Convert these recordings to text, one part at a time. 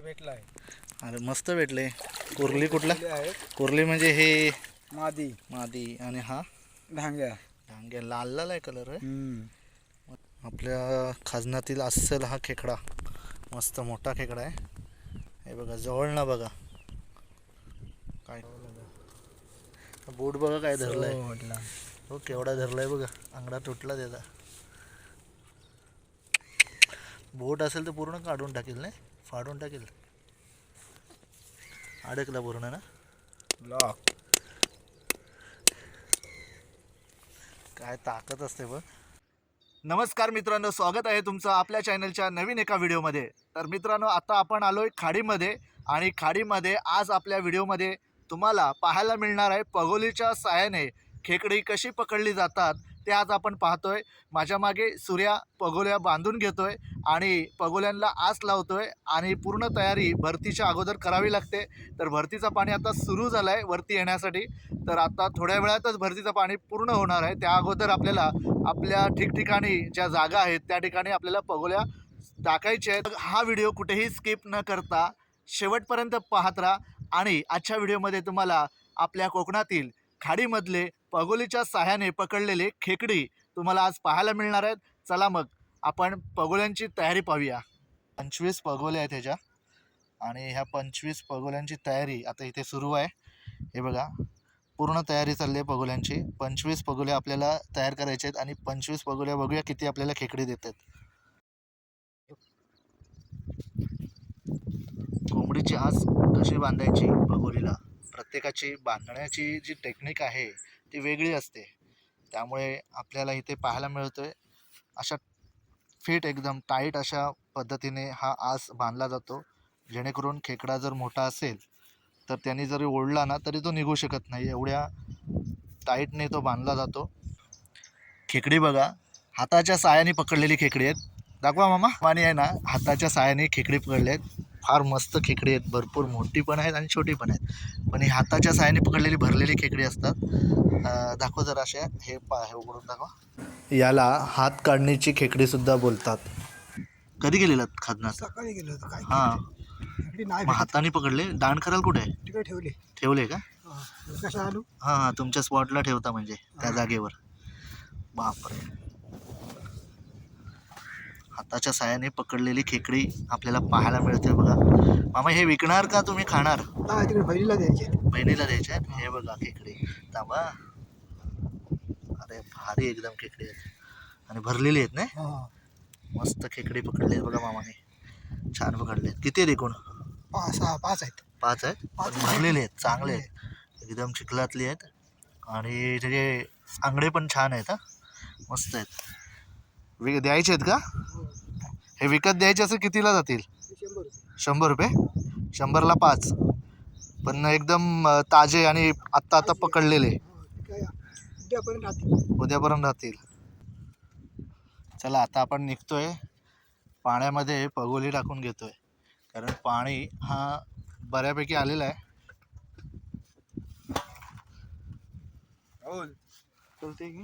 भेटलाय. अरे मस्त भेटले. कुर्ली कुठला? आहे कुर्ली म्हणजे हे मादी मादी आणि हा धांग्या. डांग्या लाल लाल आहे कलर आहे. आपल्या खजनातील अस्सल हा खेकडा मस्त मोठा खेकडा आहे. हे बघा जवळ ना बघा काय बोट बघा काय धरलाय. हो केवढा धरलाय बघा. अंगडा तुटला त्याचा. बोट असेल तर पूर्ण काढून टाकेल नाही फाडून टाकेल. अडकला पूर्ण ना लॉक. काय ताकद असते बघ. नमस्कार मित्रांनो, स्वागत आहे तुमचं आपल्या चॅनलच्या नवीन एका व्हिडिओमध्ये. तर मित्रांनो, आता आपण आलोय खाडीमध्ये आणि खाडीमध्ये आज आपल्या व्हिडिओमध्ये तुम्हाला पाहायला मिळणार आहे पगोलीच्या साहाय्याने खेकडी कशी पकडली जातात ते आज आपण पाहतोय. माझ्या मागे सूर्या पगोल्या बांधून घेतोय आणि पगोल्यांना आस लावतोय आणि पूर्ण तयारी भरतीच्या अगोदर करावी लागते. तर भरतीचं पाणी आता सुरू झालं आहे वरती येण्यासाठी. तर आता थोड्या वेळातच भरतीचं पाणी पूर्ण होणार आहे. त्या अगोदर आपल्याला आपल्या ठिकठिकाणी ज्या जागा आहेत त्या ठिकाणी आपल्याला पगोल्या टाकायच्या आहेत. हा व्हिडिओ कुठेही स्किप न करता शेवटपर्यंत पाहत राहा आणि आजच्या व्हिडिओमध्ये तुम्हाला आपल्या कोकणातील खाडीमधले पगोलीच्या साह्याने पकडलेले खेकडी तुम्हाला आज पाहायला मिळणार आहेत. चला मग आपण पगोल्यांची तयारी पाहूया. 25 पगोले आहेत ह्याच्या आणि ह्या 25 पगोल्यांची तयारी आता इथे सुरू आहे. हे बघा पूर्ण तयारी चालली आहे पगोल्यांची. 25 पगोले आपल्याला तयार करायचे आहेत आणि 25 पगोल्या बघूया किती आपल्याला खेकडी देतात. कोंबडीची आस कशी बांधायची पगोलीला, प्रत्येकाची बांधण्याची जी टेक्निक आहे ती वेगळी असते. त्यामुळे आपल्याला इथे पाहायला मिळतोय अशा फिट एकदम टाईट अशा पद्धतीने हा आस बांधला जातो. जेणेकरून खेकडा जर मोठा असेल तर त्यांनी जरी ओढला ना तरी तो निघू शकत नाही. एवढ्या टाईटने तो बांधला जातो. खेकडी बघा हाताच्या साहाय्याने पकडलेली खेकडी आहेत. दाखवा मामा. पाणी आहे ना हाताच्या साहाय्याने खेकडी पकडले आहेत. फार मस्त खेकडी आहेत. भरपूर मोठी पण आहेत आणि छोटी पण आहेत. पण ही हाताच्या साहाय्याने पकडलेली भरलेली खेकडी असतात. दाखव जरा अशा हे उघडून दाखवा. याला हात काढणीची खेकडी सुद्धा बोलतात. कधी गेलेलात खादनात? सकाळी गेलो होतो काय. हां नाही मग हाताने पकडले. दांड कराल कुठे आहे? तिकडे ठेवले. ठेवले का? कशा आलो. हां हां तुमच्या स्पॉटला ठेवता म्हणजे त्या जागेवर. बापरे. हाताच्या साहाय्याने पकडलेली खेकडी आपल्याला पाहायला मिळते बघा. मामा हे विकणार का तुम्ही खाणार? तिकडे बहिणीला द्यायचे. बहिणीला द्यायचे आहेत. हे बघा खेकडी थांबा. अरे भारी एकदम खेकडी आहेत आणि भरलेली आहेत ना. मस्त खेकडी पकडली आहेत बघा मामाने. छान पकडले आहेत. किती आहेत एकूण? 5 आहेत. 5 आहेत. भरलेले आहेत चांगले आहेत. एकदम चिखलातली आहेत आणि त्याचे आंगडे पण छान आहेत. मस्त आहेत. द्यायचे आहेत का? हे विकत द्यायचे असं कितीला जातील? 100 रुपये. 100ला 5. पण एकदम ताजे आणि आत्ता पकडलेले. उद्यापर्यंत राहतील. चला आता आपण निघतोय. पाण्यामध्ये पगोली टाकून घेतोय कारण पाणी हा बऱ्यापैकी आलेला आहे. चलते की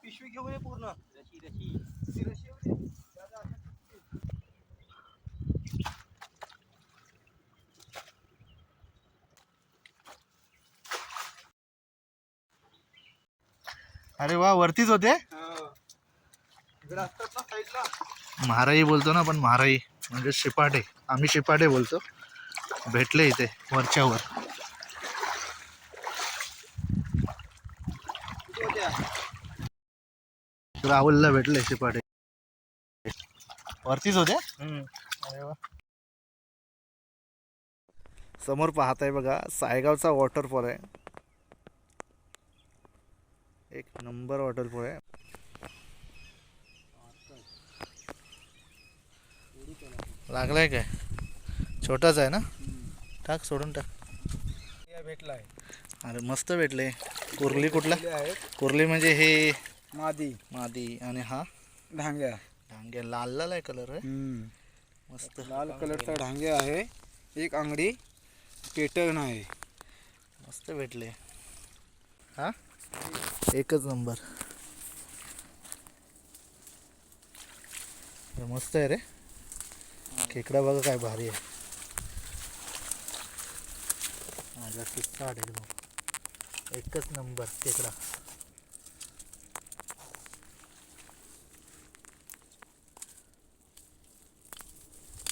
पिशवी घेऊन ये पूर्ण. अरे वा वरतीच होते. महाराई बोलतो ना पण महाराई म्हणजे शिपाटे. आम्ही शिपाटे बोलतो. भेटले इथे वरच्यावर. राहुलला भेटले शिपाटे. वरतीच होते. अरे वा. समोर पाहताय बघा सायगावचा वॉटरफॉल आहे. एक नंबर वॉटरफॉल आहे. लागलाय काय? छोटाच आहे ना. टाक सोडून टाक. भेटलाय. अरे मस्त भेटले. कुर्ली कुठला? आहे कुर्ली म्हणजे हे मादी मादी आणि हा धांग्या. डांग्या लाल लाल आहे कलर आहे. मस्त लाल कलरचा ढांग्या आहे. एक आंगडी पेटर्न आहे. मस्त भेटले. हा एकच नंबर. मस्त आहे रे. खेकडा बघा काय भारी आहे. माझा किस्सा एकदम एकच नंबर खेकडा.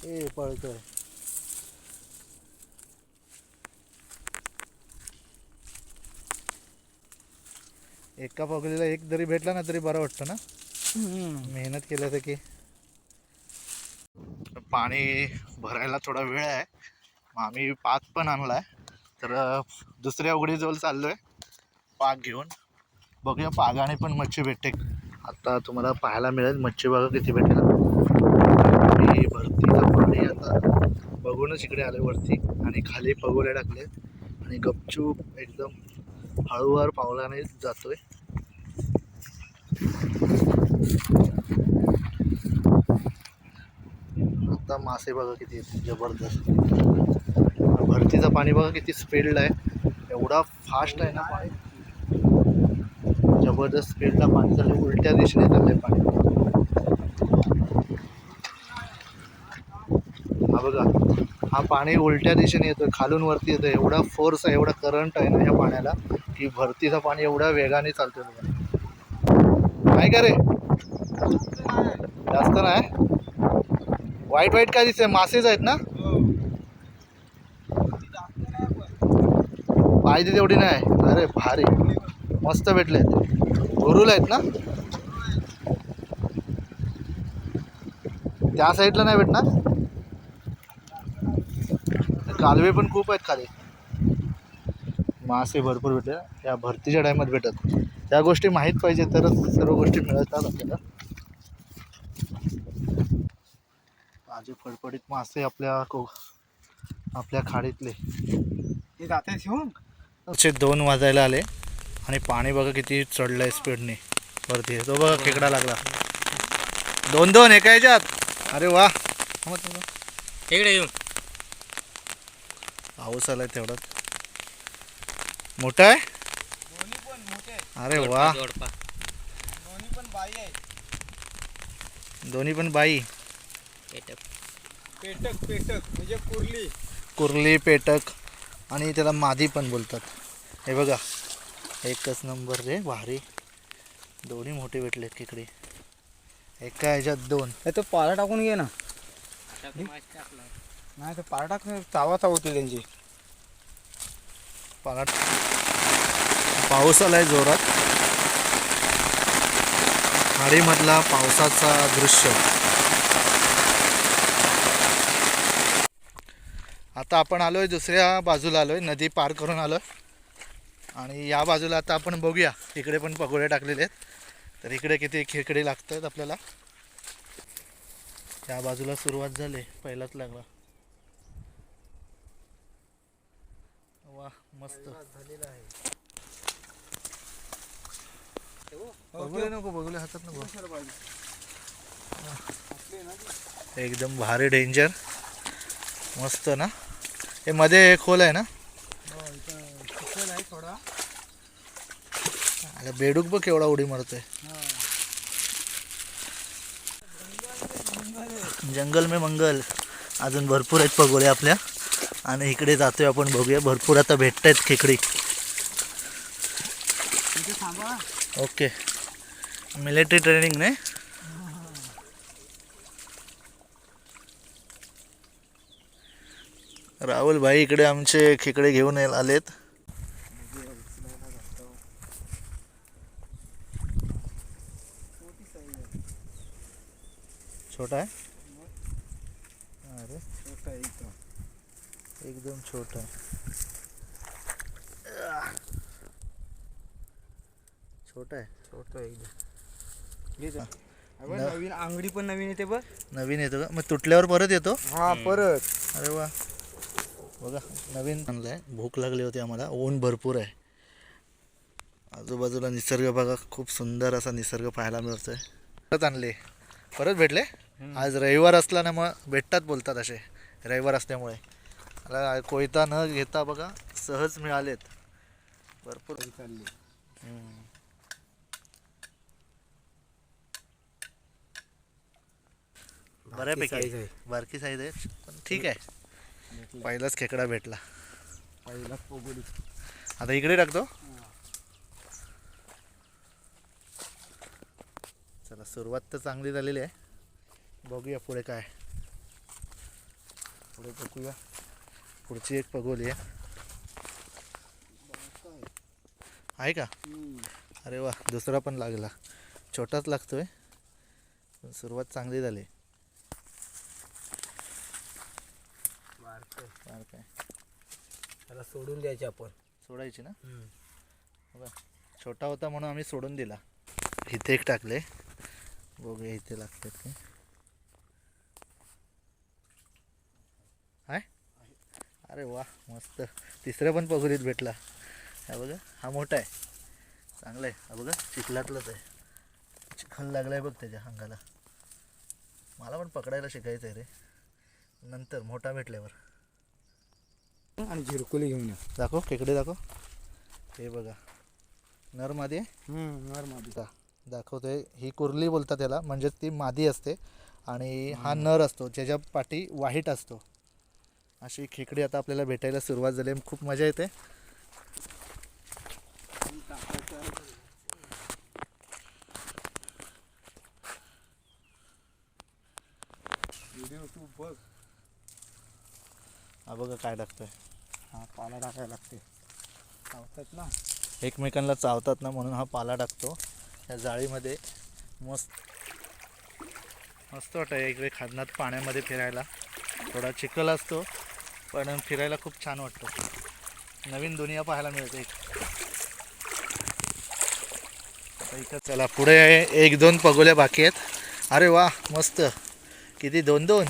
ए पळतोय. एका पकडीला एक जरी भेटला ना तरी बरं वाटतं ना. मेहनत केलं तर की. पाणी भरायला थोडा वेळ आहे. मग आम्ही पाक पण आणलाय. तर दुसऱ्या उघडीजवळ चाललोय पाक घेऊन. बघूया पागाने पण मच्छी भेटते. आता तुम्हाला पाहायला मिळेल मच्छी बघा किती भेटेल. आणि भरतीचं पाणी आता बघूनच इकडे आले वरती आणि खाली पगोले टाकले आणि गपचूप एकदम हळूवार पावलाने जातोय. आता मासे बघा किती आहेत जबरदस्त. भरतीचं पाणी बघा किती स्पीडला आहे. एवढा फास्ट आहे ना पाणी. जबरदस्त स्पीडला पाणी चाललंय. उलट्या दिशेने चाललंय पाणी. हा बघा हा पाणी उलट्या दिशेने येतोय. खालून वरती येतोय. एवढा फोर्स आहे एवढा करंट आहे ना या पाण्याला की भरतीचं पाणी एवढ्या वेगाने चालतोय बघा. काय का रे जास्त नाही. वाईट वाईट काय दिसतंय. मासेच आहेत ना. पाहिजे तेवढी नाही. अरे भारी मस्त भेटले. गुरुला आहेत ना. त्या साईडला नाही भेटणार. कालवे पण खूप आहेत खाली. मासे भरपूर भेटले. या भरतीच्या टायमात भेटत. त्या गोष्टी माहीत पाहिजे तरच सर्व गोष्टी मिळतात आपल्याला. ताजे फडफडीत मासे आपल्या खाडीतले. 2 वाजायला आले आणि पाणी बघा किती चढलंय स्पीडने वरती. तो बघा खेकडा लागला. 2-2 एका ह्याच्यात. अरे वा. इकडे येऊन पाऊस आलाय तेवढाच. मोठा आहे. अरे वा. दोन्ही पण बाई. पेटक म्हणजे कुर्ली पेटक आणि त्याला मादी पण बोलतात. हे बघा एकच नंबर रे भारी. दोन्ही मोठे भेटलेत खेकडे एका ह्याच्यात 2. तो पाला टाकून घे ना. नाही तर पाला टाक चावा चावतील त्यांची. पाऊस आलाय जोरात. खाडीमधला पावसाचा दृश्य. आता आपण आलोय दुसऱ्या बाजूला आलोय. नदी पार करून आलोय आणि या बाजूला आता आपण बघूया. इकडे पण पगोडे टाकलेले आहेत. तर इकडे किती खेकडे लागतात आपल्याला. त्या बाजूला सुरुवात झाली. पहिलाच लागला. वा मस्त झालेला आहे. बघूया नको बघूले हातात नको. एकदम भारी डेंजर मस्त ना. हे मध्ये खोल आहे ना. थोडा बेडूक बघ केवढा उडी मारतोय. जंगल में मंगल. अजून भरपूर आहेत पगोळे आपल्या आणि इकडे जातोय आपण बघूया. भरपूर आता भेटत आहेत खेकडी. ओके मिलिटरी ट्रेनिंग नाही. राहुल भाई इकडे आमचे खेकडे घेऊन आलेत. छोटा आहे. अरे छोटा एकदम छोटा आहे. छोटा आहे. छोटा एकदम. नवीन आंगडी पण नवीन येते बघ. नवीन येतो का. मग तुटल्यावर परत येतो. हा परत. अरे वा बघा नवीन आणलाय. भूक लागली होती आम्हाला. ऊन भरपूर आहे. आजूबाजूला निसर्ग बघा. खूप सुंदर असा निसर्ग पाहायला मिळतोय. परत आणले. परत भेटले. आज रविवार असला ना मग भेटतात बोलतात असे. रविवार असल्यामुळे मला कोयता न घेता बघा सहज मिळालेत भरपूर. बऱ्यापैकी size आहे. बारकी साईज आहे पण ठीक आहे. पहिलाच खेकडा भेटला. पहिला पोगोली. आता इकडे टाकतो. चला सुरुवात तर चांगली झालेली आहे. बघूया पुढे काय. पुढे बघूया. पुढची एक पगोली आहे का? अरे वा, दुसरा पण लागला. छोटाच लागतोय पण सुरुवात चांगली झाली. काय त्याला सोडून द्यायचे आपण. सोडायची ना? बघा छोटा होता म्हणून आम्ही सोडून दिला. इथे एक टाकले. बघूया इथे लागतात काय. आहे? अरे वा मस्त. तिसऱ्या पण पगोलीत भेटला. हा बघा, हा मोठा आहे. चांगला आहे. हा बघा चिखलातलंच आहे. चिखल लागलाय बघ त्याच्या अंगाला. मला पण पकडायला शिकायचं आहे रे, नंतर मोठा भेटल्यावर. आणि झिरकुली घेऊन या. दाखव खेकडे दाखव. हे बघा नर मादी आहे. नर मादी. दाखवतोय. ही कुर्ली बोलतात त्याला, म्हणजे ती मादी असते आणि हा नर असतो ज्याच्या पाठी वाईट असतो. अशी खेकडी आता आपल्याला भेटायला सुरुवात झाली. खूप मजा येते. हा बघा काय टाकतोय. हा पाला टाकायला लागते. चावतात ना. एकमेकांना चावतात ना, म्हणून हा पाला टाकतो या जाळीमध्ये. मस्त मस्त वाटतं इकडे खादनात पाण्यामध्ये फिरायला. थोडा चिखल असतो पण फिरायला खूप छान वाटतं. नवीन दुनिया पाहायला मिळते. आता इथं चला पुढे 1-2 पगोल्या बाकी आहेत. अरे वा मस्त. किती 2-2.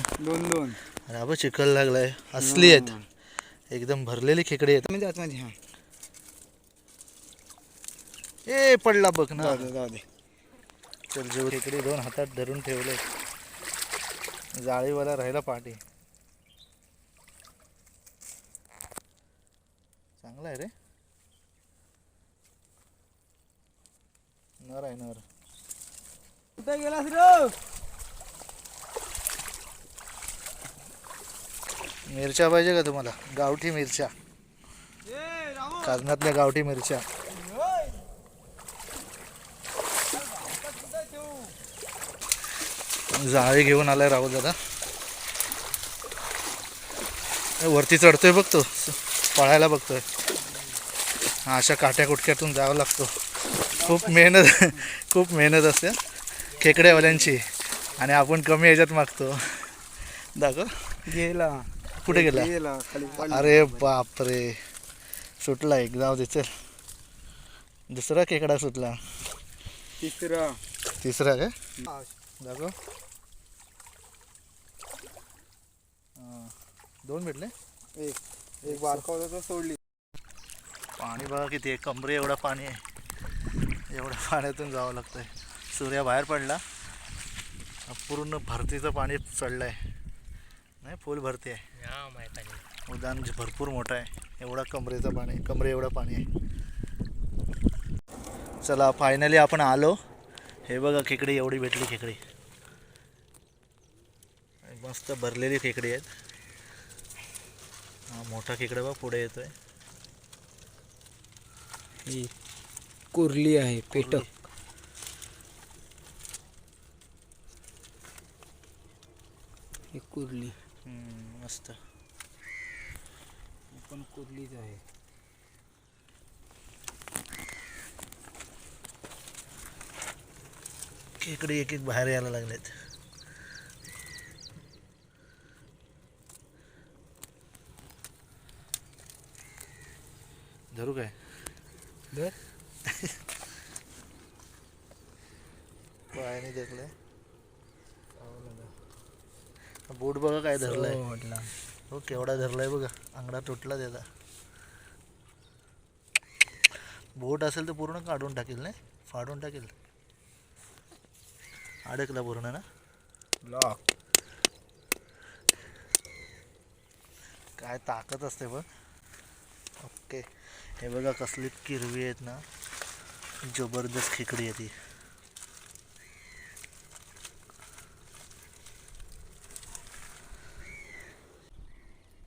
अरे बा चिखल लागलाय. असली आहेत एकदम भरलेली खेकडी आहेत. म्हणजे आतमध्ये. हा ए पडला बघ ना. जाऊ दे. तर जेव खेकडी 2 हातात धरून ठेवले. जाळीवाला राहिला पाठी. चांगला आहे रे. नर आहे नर. कुठे गेलास रे? मिरच्या पाहिजे का तुम्हाला? गावठी मिरच्या, काजनातल्या गावठी मिरच्या. जाळी घेऊन आलाय राहुल दादा. वरती चढतोय बघ तो, पळायला बघतोय. अशा काट्या कुटक्यातून जावं लागतो. खूप मेहनत असते खेकड्यावाल्यांची. आणि आपण कमी ह्याच्यात मागतो. दाखव. गेला. कुठे गेला? खाली पडला. अरे बापरे, सुटला एक. जाऊ दे चल. दुसरा खेकडा सुटला. तिसरा काय दाखव. 2 भेटले. एक बारका होता तो सोडली. पाणी बघा किती आहे. कमरे एवढा पाणी आहे. एवढ्या पाण्यातून जावं लागतंय. सूर्य बाहेर पडला. पूर्ण भरतीचं पाणी चढलं आहे. नाही फुल भरती आहे. उद्यान भरपूर मोठं आहे. एवढा कमरे एवढं पाणी आहे. चला फायनली आपण आलो. हे बघा खेकडी एवढी भेटली. खेकडी मस्त भरलेली खेकडी आहेत. हा मोठा खेकडा बघ पुढे येतोय. ही कुर्ली आहे. पेटक. ही कुर्ली. मस्त. पण कुर्लीच आहे. खेकडी एक एक बाहेर यायला लागलेत. धरू काय? धर. पायाने धरलंय. बोट बघा काय धरलाय. हो केवढा धरलाय बघा. अंगडा तुटला त्याचा. बोट असेल तर पूर्ण काढून टाकेल. नाही फाडून टाकेल. अडकला पूर्ण ना. लॉक. काय ताकद असते बघ. ओके. हे बघा कसली किरवी आहेत ना. जबरदस्त खेकडी आहे ती.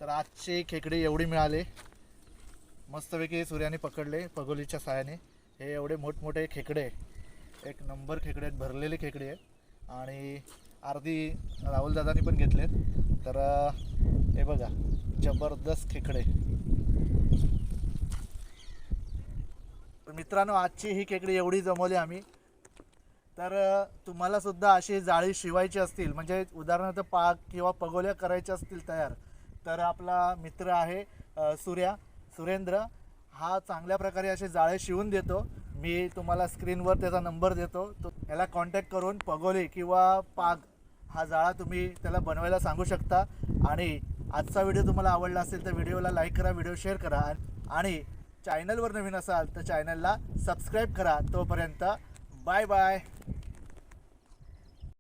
तर आजची खेकडे एवढी मिळाले, मस्तपैकी सूर्याने पकडले पगोलीच्या साहाय्याने. हे एवढे मोठमोठे खेकडे, एक नंबर खेकडे आहेत, भरलेले खेकडे आहेत. आणि अर्धी राहुलदादांनी पण घेतलेत. तर हे बघा, जबरदस्त खेकडे. तर मित्रांनो, आजची ही खेकडी एवढी जमवली आम्ही. तर तुम्हाला सुद्धा अशी जाळी शिवायची असतील, म्हणजे उदाहरणार्थ पाक किंवा पगोल्या करायच्या असतील तयार, तर आपला मित्र आहे सुरेंद्र, हा चांगल्या प्रकारे असे जाळे शिवून देतो. मी तुम्हाला स्क्रीनवर त्याचा नंबर देतो. तो याला कॉन्टॅक्ट करून पगोली किंवा पाग हा जाळा तुम्ही त्याला बनवायला सांगू शकता. आणि आजचा व्हिडिओ तुम्हाला आवडला असेल तर व्हिडिओला लाईक करा, व्हिडिओ शेअर करा आणि चॅनलवर नवीन असाल तर चॅनलला सबस्क्राईब करा. तोपर्यंत बाय बाय.